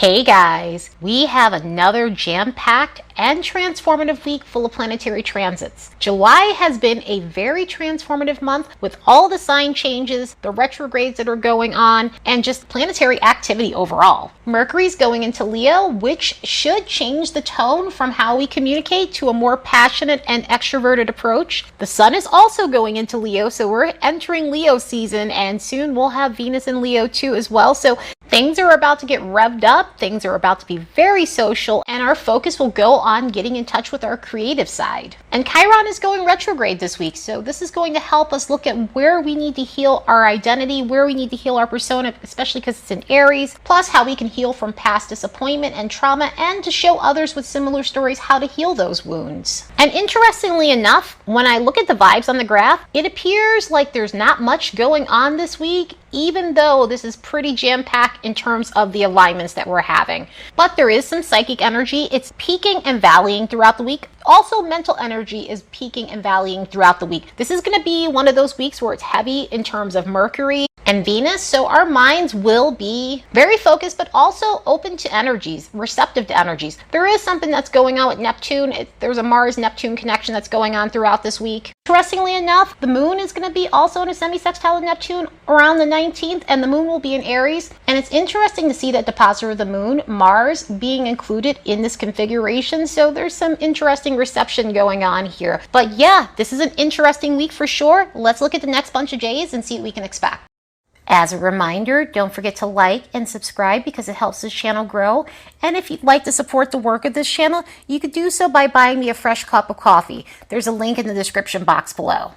Hey guys, we have another jam-packed and transformative week full of planetary transits. July has been a very transformative month with all the sign changes, the retrogrades that are going on, and just planetary activity overall. Mercury's going into Leo, which should change the tone from how we communicate to a more passionate and extroverted approach. The Sun is also going into Leo, so we're entering Leo season, and soon we'll have Venus in Leo too as well. So things are about to get revved up, things are about to be very social, and our focus will go on getting in touch with our creative side. And Chiron is going retrograde this week, so this is going to help us look at where we need to heal our identity, where we need to heal our persona, especially because it's in Aries, plus how we can heal from past disappointment and trauma, and to show others with similar stories how to heal those wounds. And interestingly enough, when I look at the vibes on the graph, it appears like there's not much going on this week, even though this is pretty jam-packed in terms of the alignments that we're having. But there is some psychic energy. It's peaking and valleying throughout the week. Also, mental energy is peaking and valleying throughout the week. This is going to be one of those weeks where it's heavy in terms of Mercury and Venus, so our minds will be very focused, but also open to energies, receptive to energies. There is something that's going on with Neptune. There's a Mars-Neptune connection that's going on throughout this week. Interestingly enough, the moon is going to be also in a semisextile with Neptune around the 19th, and the moon will be in Aries. And it's interesting to see that depositor of the moon, Mars, being included in this configuration. So there's some interesting reception going on here. But yeah, this is an interesting week for sure. Let's look at the next bunch of days and see what we can expect. As a reminder, don't forget to like and subscribe because it helps this channel grow. And if you'd like to support the work of this channel, you could do so by buying me a fresh cup of coffee. There's a link in the description box below.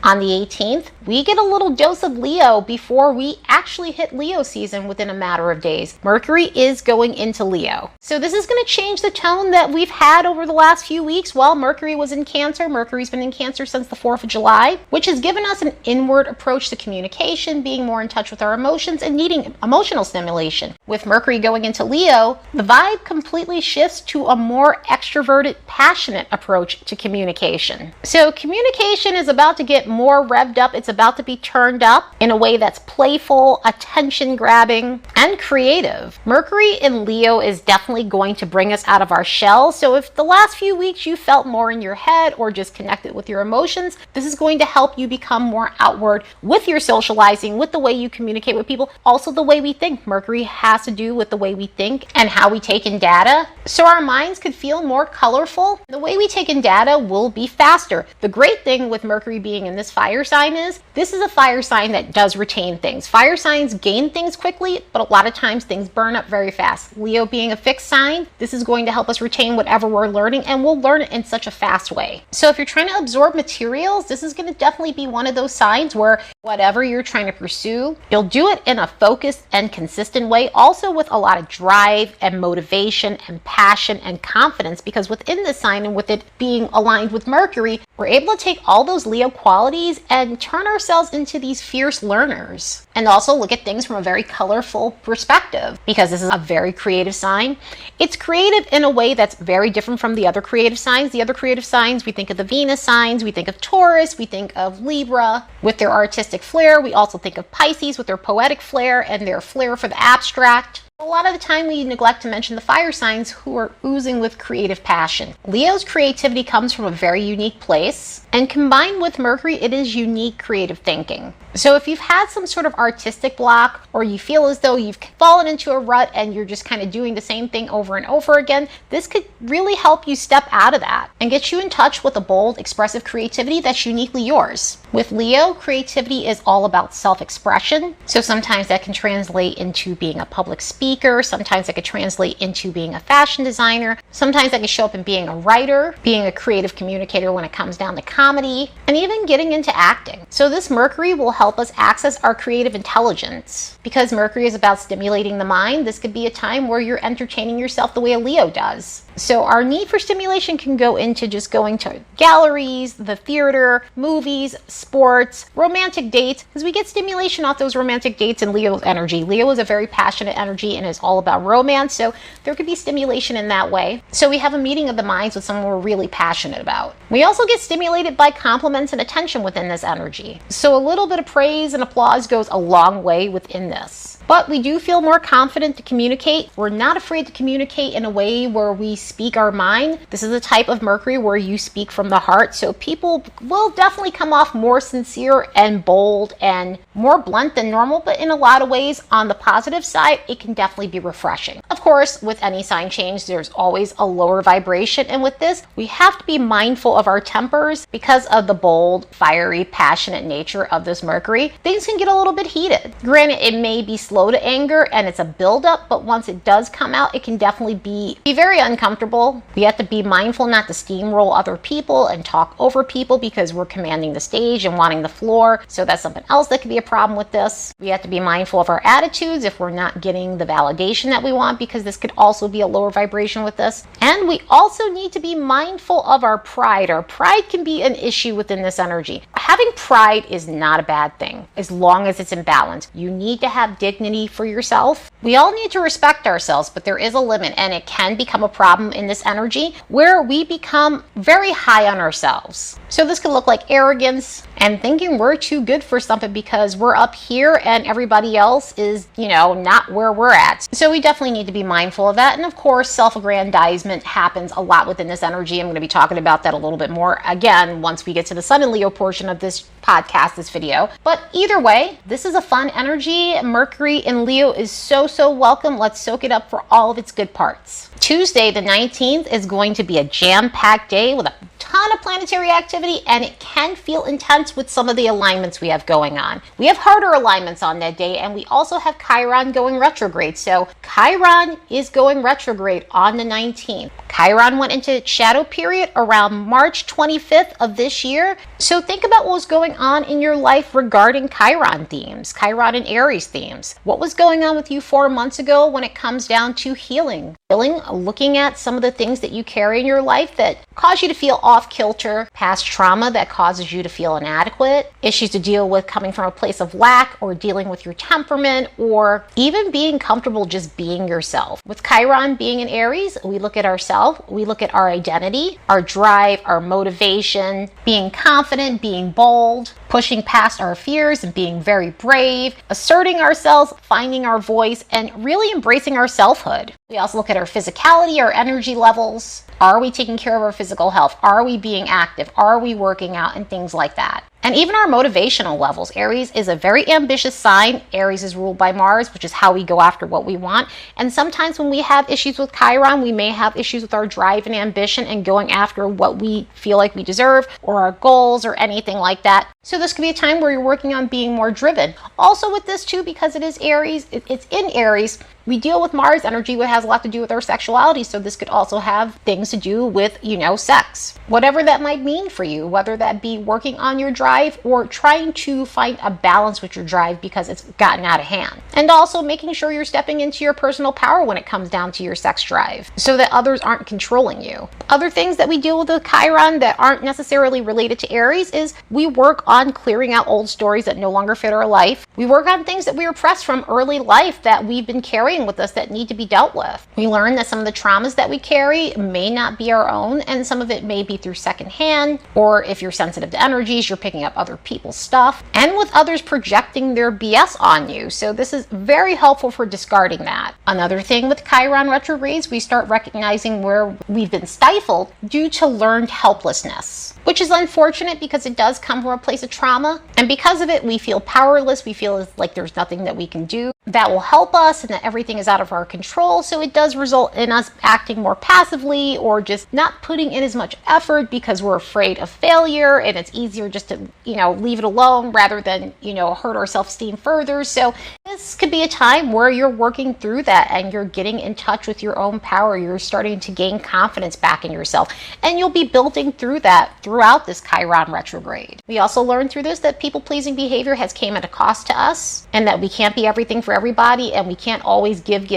On the 18th, we get a little dose of Leo before we actually hit Leo season within a matter of days. Mercury is going into Leo. So this is going to change the tone that we've had over the last few weeks. While Mercury was in Cancer, Mercury's been in Cancer since the 4th of July, which has given us an inward approach to communication, being more in touch with our emotions and needing emotional stimulation. With Mercury going into Leo, the vibe completely shifts to a more extroverted, passionate approach to communication. So communication is about to get more revved up. It's about to be turned up in a way that's playful, attention grabbing, and creative. Mercury in Leo is definitely going to bring us out of our shell. So if the last few weeks you felt more in your head or just connected with your emotions, this is going to help you become more outward with your socializing, with the way you communicate with people, also the way we think. Mercury has to do with the way we think and how we take in data. So our minds could feel more colorful. The way we take in data will be faster. The great thing with Mercury being in this fire sign is this is a fire sign that does retain things. Fire signs gain things quickly, but a lot of times things burn up very fast. Leo being a fixed sign, this is going to help us retain whatever we're learning, and we'll learn it in such a fast way. So if you're trying to absorb materials, this is going to definitely be one of those signs where whatever you're trying to pursue, you'll do it in a focused and consistent way, also with a lot of drive and motivation and passion and confidence, because within this sign and with it being aligned with Mercury, we're able to take all those Leo qualities and turn ourselves into these fierce learners, and also look at things from a very colorful perspective, because this is a very creative sign. It's creative in a way that's very different from the other creative signs. The other creative signs, we think of the Venus signs, we think of Taurus, we think of Libra with their artistic flair. We also think of Pisces with their poetic flair and their flair for the abstract. A lot of the time we neglect to mention the fire signs who are oozing with creative passion. Leo's creativity comes from a very unique place, and combined with Mercury, it is unique creative thinking. So if you've had some sort of artistic block, or you feel as though you've fallen into a rut and you're just kind of doing the same thing over and over again, this could really help you step out of that and get you in touch with a bold, expressive creativity that's uniquely yours. With Leo, creativity is all about self-expression. So sometimes that can translate into being a public speaker. Sometimes that could translate into being a fashion designer. Sometimes that can show up in being a writer, being a creative communicator when it comes down to comedy, and even getting into acting. So this Mercury will help us access our creative intelligence. Because Mercury is about stimulating the mind, this could be a time where you're entertaining yourself the way a Leo does. So our need for stimulation can go into just going to galleries, the theater, movies, sports, romantic dates, because we get stimulation off those romantic dates in Leo's energy. Leo is a very passionate energy and is all about romance, so there could be stimulation in that way. So we have a meeting of the minds with someone we're really passionate about. We also get stimulated by compliments and attention within this energy. So a little bit of praise and applause goes a long way within this. But we do feel more confident to communicate. We're not afraid to communicate in a way where we speak our mind. This is a type of Mercury where you speak from the heart. So people will definitely come off more sincere and bold and more blunt than normal. But in a lot of ways, on the positive side, it can definitely be refreshing. Of course, with any sign change, there's always a lower vibration. And with this, we have to be mindful of our tempers because of the bold, fiery, passionate nature of this Mercury. Things can get a little bit heated. Granted, it may be slow to anger and it's a buildup, but once it does come out, it can definitely be very uncomfortable. We have to be mindful not to steamroll other people and talk over people because we're commanding the stage and wanting the floor. So that's something else that could be a problem with this. We have to be mindful of our attitudes if we're not getting the validation that we want, because this could also be a lower vibration with this. And we also need to be mindful of our pride. Our pride can be an issue within this energy. Having pride is not a bad thing as long as it's in balance. You need to have dignity for yourself. We all need to respect ourselves, but there is a limit, and it can become a problem in this energy where we become very high on ourselves. So this could look like arrogance and thinking we're too good for something because we're up here and everybody else is, not where we're at. So we definitely need to be mindful of that. And of course, self-aggrandizement happens a lot within this energy. I'm going to be talking about that a little bit more again once we get to the Sun and Leo portion of this podcast, this video. But either way, this is a fun energy. Mercury in Leo is so welcome. Let's soak it up for all of its good parts. Tuesday, the 19th, is going to be a jam-packed day with a ton of planetary activity, and it can feel intense with some of the alignments we have going on. We have harder alignments on that day, and we also have Chiron going retrograde. So Chiron is going retrograde on the 19th. Chiron went into its shadow period around March 25th of this year. So think about what was going on in your life regarding Chiron themes, Chiron and Aries themes. What was going on with you 4 months ago when it comes down to healing? Looking at some of the things that you carry in your life that cause you to feel off kilter, past trauma that causes you to feel inadequate, issues to deal with coming from a place of lack or dealing with your temperament, or even being comfortable just being yourself. With Chiron being in Aries, we look at ourselves, we look at our identity, our drive, our motivation, being confident, being bold, pushing past our fears and being very brave, asserting ourselves, finding our voice, and really embracing our selfhood. We also look at our physicality, our energy levels. Are we taking care of our physical health? Are we being active? Are we working out? And things like that. And even our motivational levels. Aries is a very ambitious sign. Aries is ruled by Mars, which is how we go after what we want. And sometimes when we have issues with Chiron, we may have issues with our drive and ambition and going after what we feel like we deserve or our goals or anything like that. So this could be a time where you're working on being more driven. Also with this too, because it is Aries, it's in Aries, we deal with Mars energy, which has a lot to do with our sexuality. So this could also have things to do with, sex. Whatever that might mean for you, whether that be working on your drive or trying to find a balance with your drive because it's gotten out of hand. And also making sure you're stepping into your personal power when it comes down to your sex drive so that others aren't controlling you. Other things that we deal with Chiron that aren't necessarily related to Aries is we work on clearing out old stories that no longer fit our life. We work on things that we repressed from early life that we've been carrying with us that need to be dealt with. We learn that some of the traumas that we carry may not be our own, and some of it may be through secondhand, or if you're sensitive to energies, you're picking up other people's stuff, and with others projecting their BS on you. So this is very helpful for discarding that. Another thing with Chiron retrogrades, we start recognizing where we've been stifled due to learned helplessness, which is unfortunate because it does come from a place of trauma. And because of it, we feel powerless. We feel like there's nothing that we can do that will help us and that everything is out of our control. So it does result in us acting more passively or just not putting in as much effort because we're afraid of failure, and it's easier just to, leave it alone rather than, hurt our self-esteem further. So this could be a time where you're working through that and you're getting in touch with your own power. You're starting to gain confidence back in yourself, and you'll be building through that throughout this Chiron retrograde. We also learned through this that people-pleasing behavior has came at a cost to us, and that we can't be everything for everybody, and we can't always give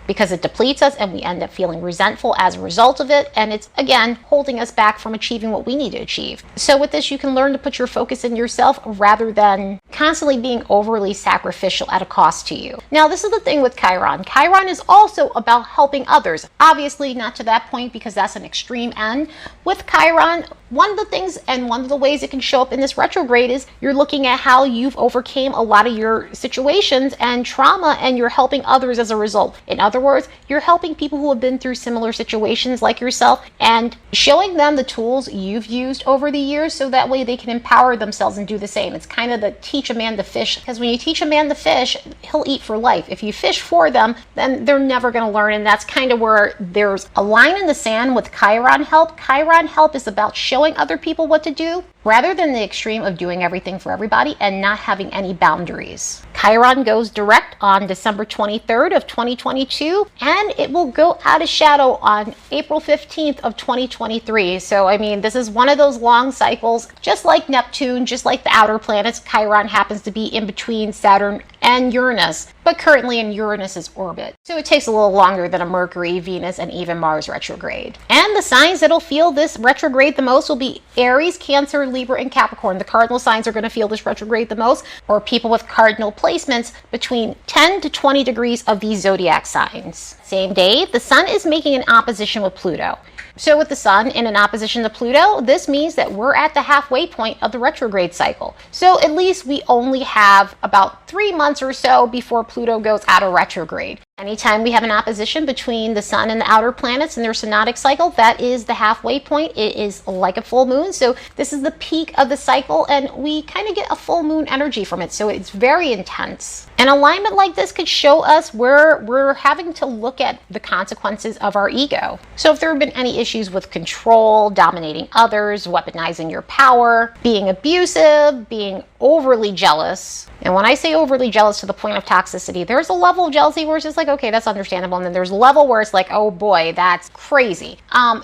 because it depletes us, and we end up feeling resentful as a result of it, and it's again holding us back from achieving what we need to achieve. So with this, you can learn to put your focus in yourself rather than constantly being overly sacrificial at a cost to you. Now, this is the thing with Chiron. Chiron is also about helping others. Obviously, not to that point because that's an extreme end. With Chiron, one of the things and one of the ways it can show up in this retrograde is you're looking at how you've overcame a lot of your situations and trauma, and you're helping others as a result. In other words, you're helping people who have been through similar situations like yourself and showing them the tools you've used over the years so that way they can empower themselves and do the same. It's kind of the teach a man to fish, because when you teach a man to fish, he'll eat for life. If you fish for them, then they're never going to learn, and that's kind of where there's a line in the sand with Chiron help. Chiron help is about showing other people what to do rather than the extreme of doing everything for everybody and not having any boundaries. Chiron goes direct on December 23rd of 2022, and it will go out of shadow on April 15th of 2023. So, I mean, this is one of those long cycles, just like Neptune, just like the outer planets. Chiron happens to be in between Saturn and Uranus, but currently in Uranus's orbit. So it takes a little longer than a Mercury, Venus, and even Mars retrograde. And the signs that'll feel this retrograde the most will be Aries, Cancer, Libra, and Capricorn. The cardinal signs are going to feel this retrograde the most, or people with cardinal placements between 10 to 20 degrees of these zodiac signs. Same day, the sun is making an opposition with Pluto. So with the sun in an opposition to Pluto, this means that we're at the halfway point of the retrograde cycle. So at least we only have about 3 months or so before Pluto goes out of retrograde. Anytime we have an opposition between the sun and the outer planets in their synodic cycle, that is the halfway point. It is like a full moon. So this is the peak of the cycle, and we kind of get a full moon energy from it. So it's very intense. An alignment like this could show us where we're having to look at the consequences of our ego. So if there have been any issues with control, dominating others, weaponizing your power, being abusive, being overly jealous. And when I say overly jealous to the point of toxicity, there's a level of jealousy where it's just like, okay, that's understandable. And then there's a level where it's like, oh boy, that's crazy.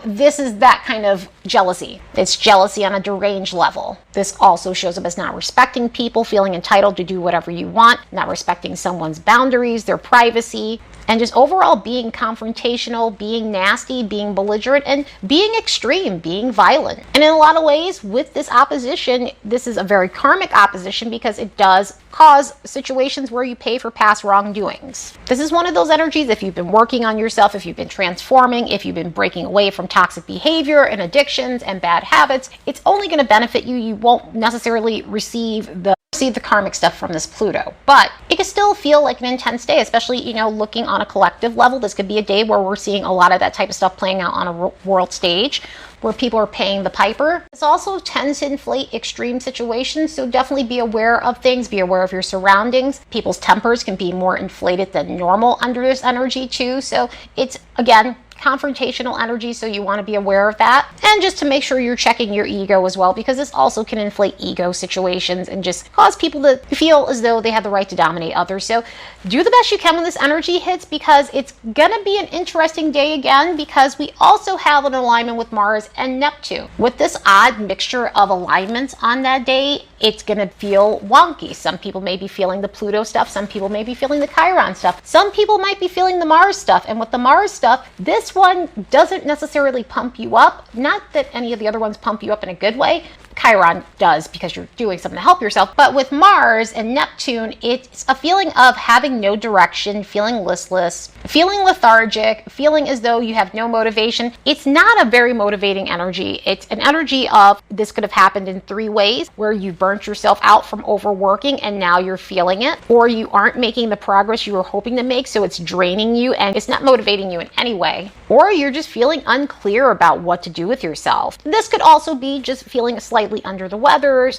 This is that kind of jealousy. It's jealousy on a deranged level. This also shows up as not respecting people, feeling entitled to do whatever you want, not respecting someone's boundaries, their privacy, and just overall being confrontational, being nasty, being belligerent, and being extreme, being violent. And in a lot of ways, with this opposition, this is a very karmic opposition because it does cause situations where you pay for past wrongdoings. This is one of those energies, if you've been working on yourself, if you've been transforming, if you've been breaking away from toxic behavior and addictions and bad habits, it's only going to benefit you. You won't necessarily receive the karmic stuff from this Pluto, but it can still feel like an intense day, especially, you know, looking on a collective level. This could be a day where we're seeing a lot of that type of stuff playing out on a world stage where people are paying the piper. This also tends to inflate extreme situations, so definitely be aware of things, be aware of your surroundings. People's tempers can be more inflated than normal under this energy too, so it's, again, confrontational energy, so you want to be aware of that. And just to make sure you're checking your ego as well, because this also can inflate ego situations and just cause people to feel as though they have the right to dominate others. So do the best you can when this energy hits, because it's gonna be an interesting day again, because we also have an alignment with Mars and Neptune. With this odd mixture of alignments on that day, it's gonna feel wonky. Some people may be feeling the Pluto stuff, some people may be feeling the Chiron stuff, some people might be feeling the Mars stuff. And with the Mars stuff, this one doesn't necessarily pump you up. Not that any of the other ones pump you up in a good way. Chiron does, because you're doing something to help yourself. But with Mars and Neptune, it's a feeling of having no direction, feeling listless, feeling lethargic, feeling as though you have no motivation. It's not a very motivating energy. It's an energy of, this could have happened in 3 ways, where you burnt yourself out from overworking and now you're feeling it, or you aren't making the progress you were hoping to make, so it's draining you and it's not motivating you in any way, or you're just feeling unclear about what to do with yourself. This could also be just feeling slightly under the weather,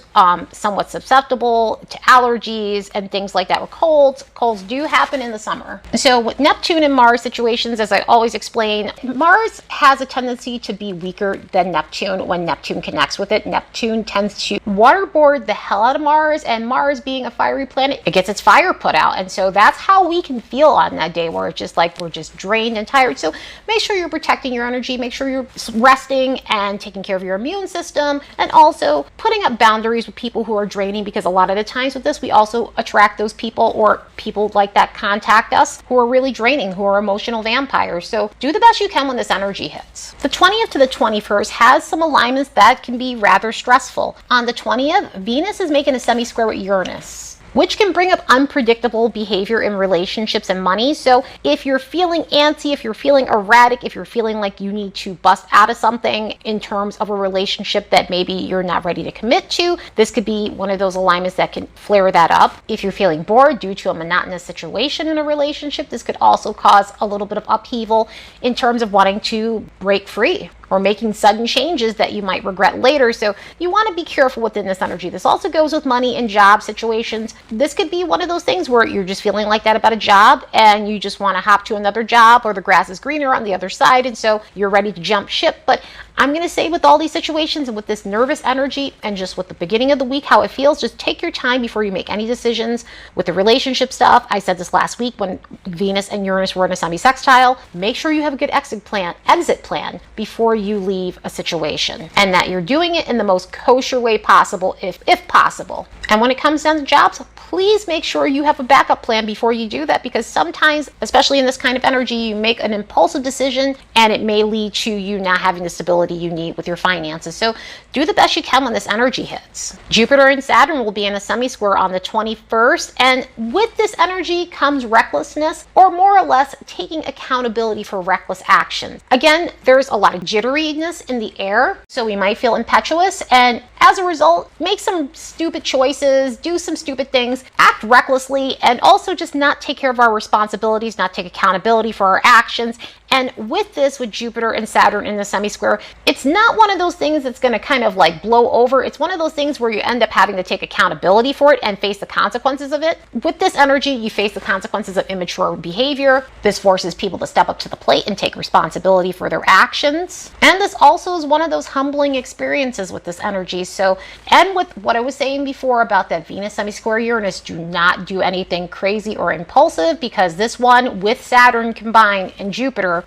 somewhat susceptible to allergies and things like that, with colds. Colds do happen in the summer. So with Neptune and Mars situations, as I always explain, Mars has a tendency to be weaker than Neptune when Neptune connects with it. Neptune tends to waterboard the hell out of Mars, and Mars being a fiery planet, it gets its fire put out. And so that's how we can feel on that day, where it's just like we're just drained and tired. So make sure you're protecting your energy, make sure you're resting and taking care of your immune system, and also also putting up boundaries with people who are draining, because a lot of the times with this, we also attract those people, or people like that contact us, who are really draining, who are emotional vampires. So do the best you can when this energy hits. The 20th to the 21st has some alignments that can be rather stressful. On the 20th, Venus is making a semi-square with Uranus, which can bring up unpredictable behavior in relationships and money. So if you're feeling antsy, if you're feeling erratic, if you're feeling like you need to bust out of something in terms of a relationship that maybe you're not ready to commit to, this could be one of those alignments that can flare that up. If you're feeling bored due to a monotonous situation in a relationship, this could also cause a little bit of upheaval in terms of wanting to break free or making sudden changes that you might regret later. So you want to be careful within this energy. This also goes with money and job situations. This could be one of those things where you're just feeling like that about a job and you just want to hop to another job, or the grass is greener on the other side, and so you're ready to jump ship. But I'm going to say with all these situations and with this nervous energy and just with the beginning of the week, how it feels, just take your time before you make any decisions with the relationship stuff. I said this last week when Venus and Uranus were in a semisextile. Make sure you have a good exit plan before you leave a situation, and that you're doing it in the most kosher way possible, if possible. And when it comes down to jobs, please make sure you have a backup plan before you do that, because sometimes, especially in this kind of energy, you make an impulsive decision and it may lead to you not having the stability you need with your finances. So do the best you can when this energy hits. Jupiter and Saturn will be in a semi-square on the 21st, and with this energy comes recklessness, or more or less taking accountability for reckless actions. Again, there's a lot of jitteriness in the air, so we might feel impetuous, and as a result, make some stupid choices, do some stupid things, act recklessly, and also just not take care of our responsibilities, not take accountability for our actions. And with this, with Jupiter and Saturn in the semi-square, it's not one of those things that's going to kind of like blow over. It's one of those things where you end up having to take accountability for it and face the consequences of it. With this energy, you face the consequences of immature behavior. This forces people to step up to the plate and take responsibility for their actions. And this also is one of those humbling experiences with this energy. So, and with what I was saying before about that Venus semi-square Uranus, do not do anything crazy or impulsive, because this one with Saturn combined and Jupiter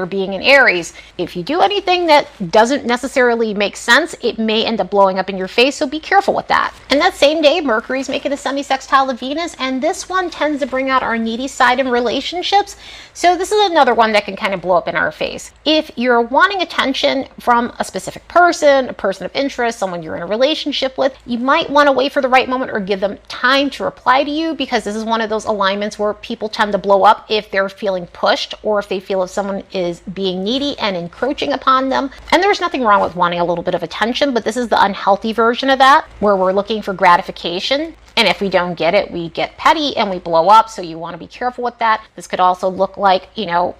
being in Aries, if you do anything that doesn't necessarily make sense, it may end up blowing up in your face, so be careful with that. And that same day, Mercury's making a semi-sextile to Venus, and this one tends to bring out our needy side in relationships. So this is another one that can kind of blow up in our face. If you're wanting attention from a specific person, a person of interest, someone you're in a relationship with, you might want to wait for the right moment or give them time to reply to you, because this is one of those alignments where people tend to blow up if they're feeling pushed, or if they feel if someone is being needy and encroaching upon them. And there's nothing wrong with wanting a little bit of attention, but this is the unhealthy version of that, where we're looking for gratification. And if we don't get it, we get petty and we blow up. So you want to be careful with that. This could also look like,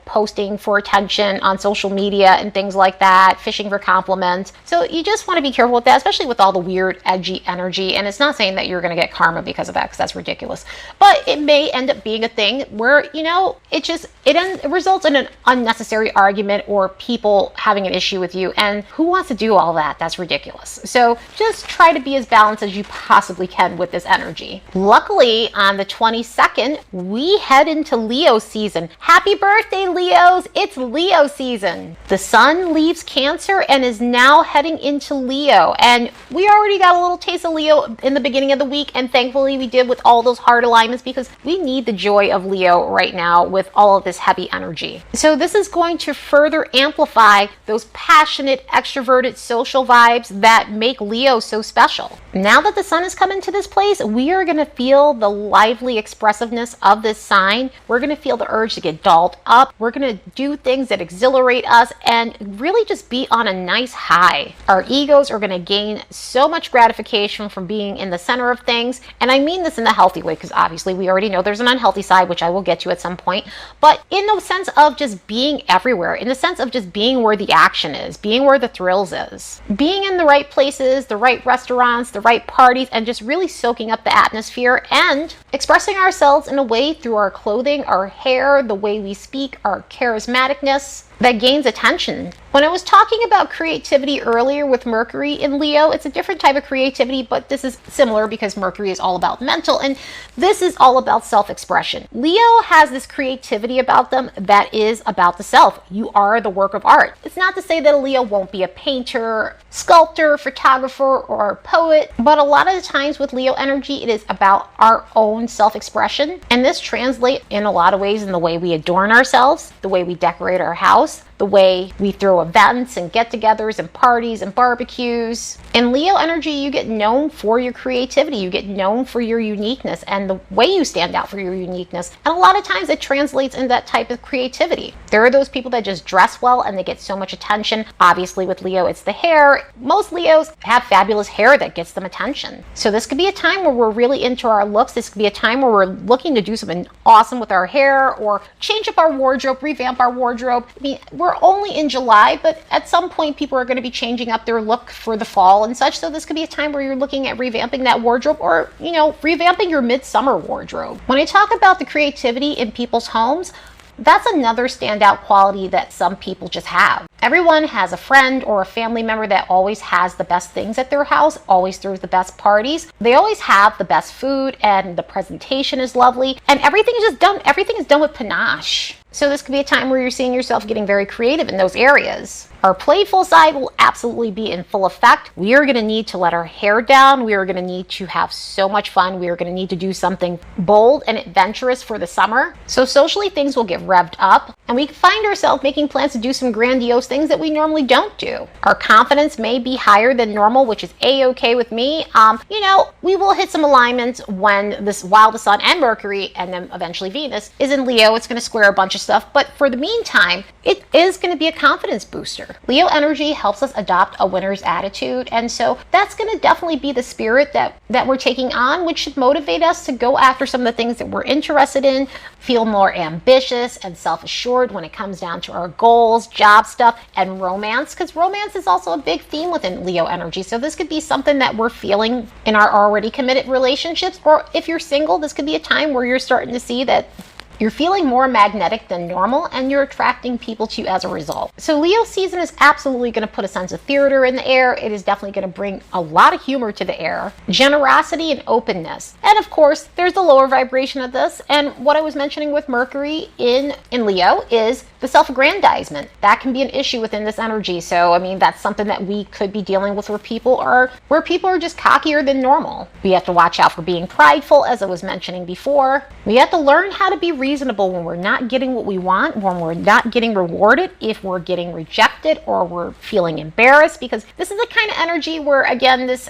posting for attention on social media and things like that, fishing for compliments. So you just want to be careful with that, especially with all the weird, edgy energy. And it's not saying that you're going to get karma because of that, because that's ridiculous. But it may end up being a thing where, it results in an unnecessary argument or people having an issue with you. And who wants to do all that? That's ridiculous. So just try to be as balanced as you possibly can with this energy. Luckily, on the 22nd, we head into Leo season. Happy birthday, Leos! It's Leo season. The sun leaves Cancer and is now heading into Leo. And we already got a little taste of Leo in the beginning of the week, and thankfully we did with all those hard alignments, because we need the joy of Leo right now with all of this heavy energy. So this is going to further amplify those passionate, extroverted, social vibes that make Leo so special. Now that the sun has come into this place, we are going to feel the lively expressiveness of this sign. We're going to feel the urge to get dolled up. We're going to do things that exhilarate us and really just be on a nice high. Our egos are going to gain so much gratification from being in the center of things. And I mean this in the healthy way, because obviously we already know there's an unhealthy side, which I will get to at some point. But in the sense of just being everywhere, in the sense of just being where the action is, being where the thrills is, being in the right places, the right restaurants, the right parties, and just really soaking up the atmosphere and expressing ourselves in a way through our clothing, our hair, the way we speak, our charismaticness that gains attention. When I was talking about creativity earlier with Mercury in Leo, it's a different type of creativity, but this is similar because Mercury is all about mental and this is all about self-expression. Leo has this creativity about them that is about the self. You are the work of art. It's not to say that a Leo won't be a painter, sculptor, photographer, or a poet, but a lot of the times with Leo energy, it is about our own self-expression. And this translates in a lot of ways in the way we adorn ourselves, the way we decorate our house, the way we throw events and get-togethers and parties and barbecues. In Leo energy, you get known for your creativity. You get known for your uniqueness and the way you stand out for your uniqueness. And a lot of times it translates in that type of creativity. There are those people that just dress well and they get so much attention. Obviously with Leo, it's the hair. Most Leos have fabulous hair that gets them attention. So this could be a time where we're really into our looks. This could be a time where we're looking to do something awesome with our hair or change up our wardrobe, revamp our wardrobe. I mean, we're only in July, but at some point people are going to be changing up their look for the fall and such. So this could be a time where you're looking at revamping that wardrobe or, you know, revamping your midsummer wardrobe. When I talk about the creativity in people's homes, that's another standout quality that some people just have. Everyone has a friend or a family member that always has the best things at their house, always throws the best parties. They always have the best food and the presentation is lovely and everything is done with panache. So this could be a time where you're seeing yourself getting very creative in those areas. Our playful side will absolutely be in full effect. We are going to need to let our hair down. We are going to need to have so much fun. We are going to need to do something bold and adventurous for the summer. So socially, things will get revved up and we find ourselves making plans to do some grandiose things that we normally don't do. Our confidence may be higher than normal, which is a-okay with me. You know, we will hit some alignments while the Sun and Mercury and then eventually Venus is in Leo. It's going to square a bunch of stuff, but for the meantime, it is going to be a confidence booster. Leo energy helps us adopt a winner's attitude, and so that's going to definitely be the spirit that we're taking on, which should motivate us to go after some of the things that we're interested in, feel more ambitious and self-assured when it comes down to our goals, job stuff, and romance, because romance is also a big theme within Leo energy. So this could be something that we're feeling in our already committed relationships, or if you're single, this could be a time where you're starting to see that you're feeling more magnetic than normal and you're attracting people to you as a result. So Leo season is absolutely going to put a sense of theater in the air. It is definitely going to bring a lot of humor to the air, generosity and openness. And of course, there's the lower vibration of this. And what I was mentioning with Mercury in Leo is the self-aggrandizement. That can be an issue within this energy. So, I mean, that's something that we could be dealing with where people are just cockier than normal. We have to watch out for being prideful, as I was mentioning before. We have to learn how to be reasonable when we're not getting what we want, when we're not getting rewarded, if we're getting rejected or we're feeling embarrassed, because this is the kind of energy where, again, this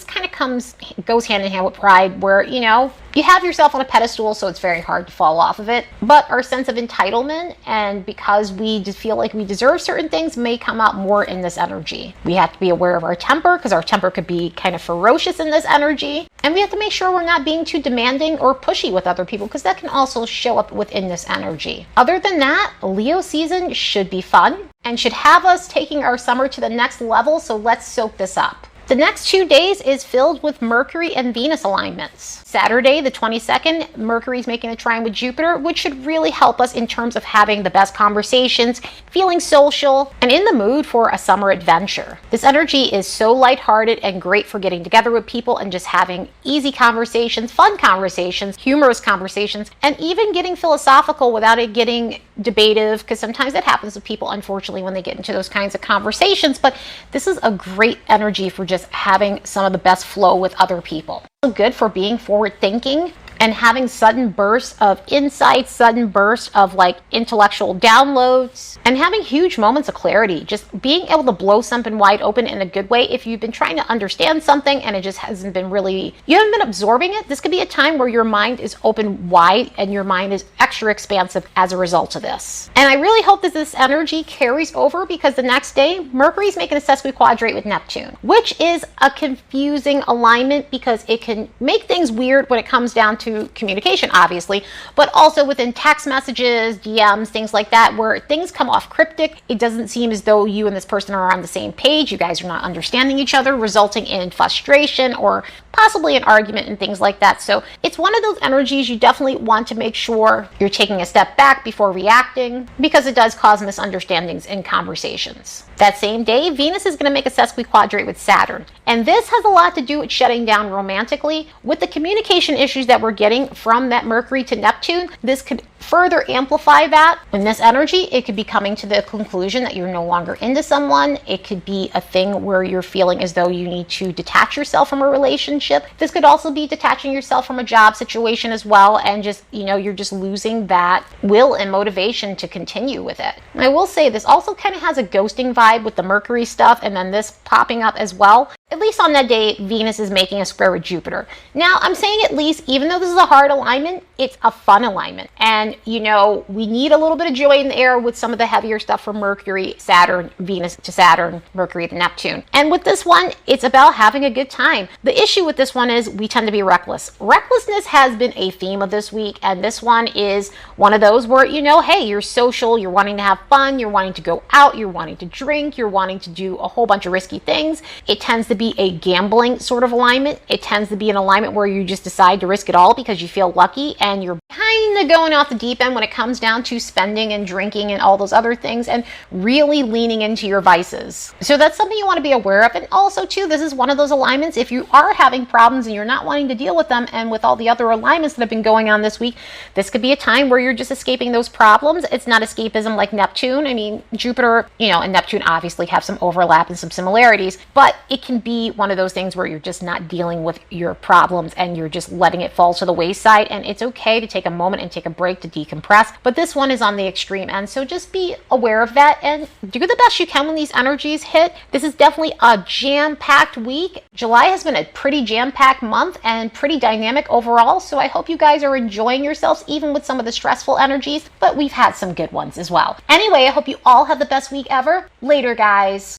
kind of goes hand in hand with pride, where, you know, you have yourself on a pedestal, so it's very hard to fall off of it. But our sense of entitlement, and because we just feel like we deserve certain things, may come out more in this energy. We have to be aware of our temper, because our temper could be kind of ferocious in this energy. And we have to make sure we're not being too demanding or pushy with other people, because that can also show up within this energy. Other than that, Leo season should be fun and should have us taking our summer to the next level, so let's soak this up. The next 2 days is filled with Mercury and Venus alignments. Saturday, the 22nd, Mercury's making a trine with Jupiter, which should really help us in terms of having the best conversations, feeling social, and in the mood for a summer adventure. This energy is so lighthearted and great for getting together with people and just having easy conversations, fun conversations, humorous conversations, and even getting philosophical without it getting debative, because sometimes that happens with people, unfortunately, when they get into those kinds of conversations. But this is a great energy for just having some of the best flow with other people. So good for being forward thinking and having sudden bursts of insight, sudden bursts of like intellectual downloads, and having huge moments of clarity, just being able to blow something wide open in a good way. If you've been trying to understand something and it just hasn't been really, you haven't been absorbing it, this could be a time where your mind is open wide and your mind is extra expansive as a result of this. And I really hope that this energy carries over, because the next day, Mercury's making a Sesquiquadrate with Neptune, which is a confusing alignment because it can make things weird when it comes down to to communication, obviously, but also within text messages, DMs, things like that, where things come off cryptic. It doesn't seem as though you and this person are on the same page. You guys are not understanding each other, resulting in frustration or possibly an argument and things like that. So it's one of those energies you definitely want to make sure you're taking a step back before reacting, because it does cause misunderstandings in conversations. That same day, Venus is going to make a sesquiquadrate with Saturn. And this has a lot to do with shutting down romantically. With the communication issues that we're getting from that Mercury to Neptune, this could further amplify that. In this energy, it could be coming to the conclusion that you're no longer into someone. It could be a thing where you're feeling as though you need to detach yourself from a relationship. This could also be detaching yourself from a job situation as well, and just, you're just losing that will and motivation to continue with it. And I will say this also kind of has a ghosting vibe with the Mercury stuff, and then this popping up as well. At least on that day, Venus is making a square with Jupiter. Now, I'm saying at least, even though this is a hard alignment, it's a fun alignment. And, we need a little bit of joy in the air with some of the heavier stuff from Mercury, Saturn, Venus to Saturn, Mercury to Neptune. And with this one, it's about having a good time. The issue with this one is we tend to be reckless. Recklessness has been a theme of this week, and this one is one of those where, hey, you're social, you're wanting to have fun, you're wanting to go out, you're wanting to drink, you're wanting to do a whole bunch of risky things. It tends to be a gambling sort of alignment. It tends to be an alignment where you just decide to risk it all because you feel lucky, and you're kind of going off the deep end when it comes down to spending and drinking and all those other things, and really leaning into your vices. So that's something you want to be aware of. And also too, this is one of those alignments, if you are having problems and you're not wanting to deal with them, and with all the other alignments that have been going on this week, this could be a time where you're just escaping those problems. It's not escapism like Neptune. I mean, Jupiter, and Neptune obviously have some overlap and some similarities, but it can be one of those things where you're just not dealing with your problems and you're just letting it fall to the wayside. And it's okay to take a moment and take a break to decompress, but this one is on the extreme end, so just be aware of that and do the best you can when these energies hit. This is definitely a jam-packed week. July has been a pretty jam-packed month and pretty dynamic overall, so I hope you guys are enjoying yourselves even with some of the stressful energies, but we've had some good ones as well. Anyway, I hope you all have the best week ever. Later, guys.